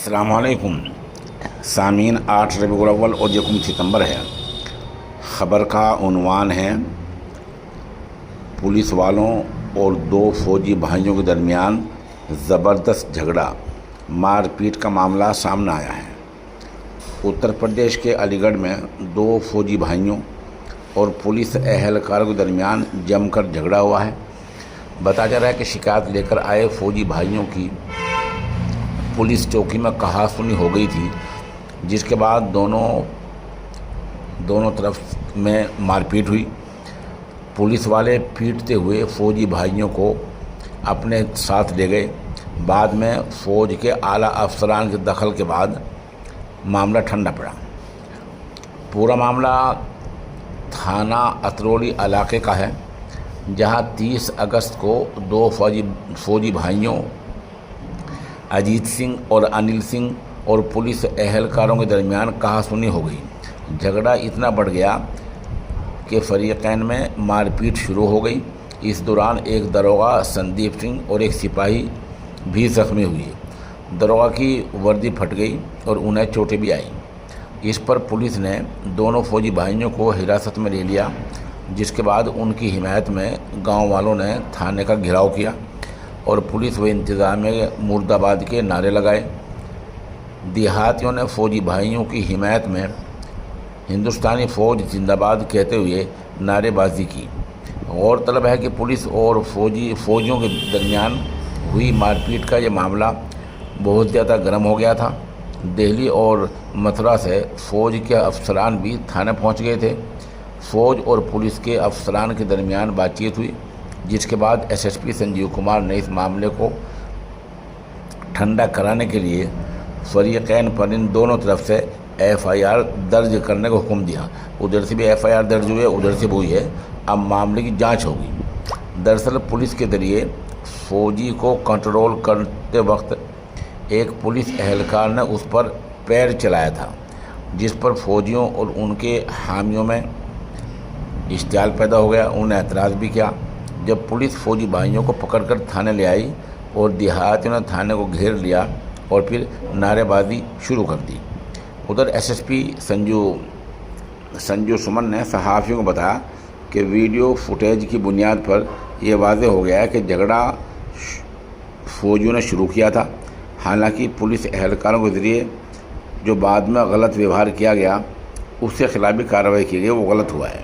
अस्सलामुअलैकुम सामीन। 8 रबीउल अव्वल और 1 सितंबर है। ख़बर का उन्वान है पुलिस वालों और 2 फौजी भाइयों के दरमियान ज़बरदस्त झगड़ा, मारपीट का मामला सामने आया है। उत्तर प्रदेश के अलीगढ़ में 2 फौजी भाइयों और पुलिस एहलकारों के दरमियान जमकर झगड़ा हुआ है। बताया जा रहा है कि शिकायत लेकर आए फौजी भाइयों की पुलिस चौकी में कहासुनी हो गई थी, जिसके बाद दोनों तरफ में मारपीट हुई। पुलिस वाले पीटते हुए फौजी भाइयों को अपने साथ ले गए। बाद में फ़ौज के आला अफसरान के दखल के बाद मामला ठंडा पड़ा। पूरा मामला थाना अतरौली इलाके का है, जहां 30 अगस्त को 2 फौजी भाइयों अजीत सिंह और अनिल सिंह और पुलिस एहलकारों के दरमियान कहासुनी हो गई। झगड़ा इतना बढ़ गया कि फरीकैन में मारपीट शुरू हो गई। इस दौरान एक दरोगा संदीप सिंह और एक सिपाही भी जख्मी हुए। दरोगा की वर्दी फट गई और उन्हें चोटें भी आई। इस पर पुलिस ने दोनों फौजी भाइयों को हिरासत में ले लिया, जिसके बाद उनकी हिमायत में गांव वालों ने थाने का घेराव किया और पुलिस व इंतज़ामिया मुर्दाबाद के नारे लगाए। देहातियों ने फौजी भाइयों की हिमायत में हिंदुस्तानी फ़ौज जिंदाबाद कहते हुए नारेबाजी की। गौरतलब है कि पुलिस और फौजियों के दरमियान हुई मारपीट का ये मामला बहुत ज़्यादा गर्म हो गया था। दिल्ली और मथुरा से फ़ौज के अफसरान भी थाने पहुंच गए थे। फ़ौज और पुलिस के अफसरान के दरमियान बातचीत हुई, जिसके बाद एसएसपी संजीव कुमार ने इस मामले को ठंडा कराने के लिए फरीकैन पर इन दोनों तरफ से एफआईआर दर्ज करने को हुक्म दिया। उधर से भी एफआईआर दर्ज हुई है, उधर से भी हुई है। अब मामले की जांच होगी। दरअसल पुलिस के जरिए फौजी को कंट्रोल करते वक्त एक पुलिस एहलकार ने उस पर पैर चलाया था, जिस पर फौजियों और उनके हामियों में इश्तियाल पैदा हो गया। उन्होंने एतराज़ भी किया। जब पुलिस फौजी भाइयों को पकड़कर थाने ले आई और देहातियों ने थाने को घेर लिया और फिर नारेबाजी शुरू कर दी। उधर एसएसपी संजू सुमन ने सहाफ़ियों को बताया कि वीडियो फुटेज की बुनियाद पर यह वाज़ेह हो गया है कि झगड़ा फौजियों ने शुरू किया था। हालांकि पुलिस एहलकारों के ज़रिए जो बाद में गलत व्यवहार किया गया, उसके खिलाफ भी कार्रवाई की गई, वो गलत हुआ है।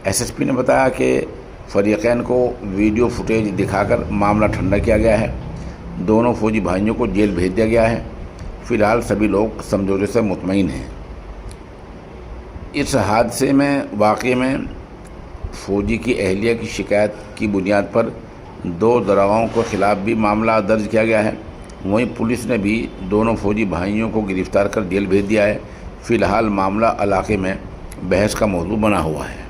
एसएसपी ने बताया कि फरीकैन को वीडियो फुटेज दिखाकर मामला ठंडा किया गया है। दोनों फौजी भाइयों को जेल भेज दिया गया है। फ़िलहाल सभी लोग समझौते से मुतमईन हैं। इस हादसे में वाक़े में फ़ौजी की अहलिया की शिकायत की बुनियाद पर 2 दरोगाओं के ख़िलाफ़ भी मामला दर्ज किया गया है। वहीं पुलिस ने भी दोनों फौजी भाइयों को गिरफ़्तार कर जेल भेज दिया है। फ़िलहाल मामला इलाके में बहस का मौजू बना हुआ है।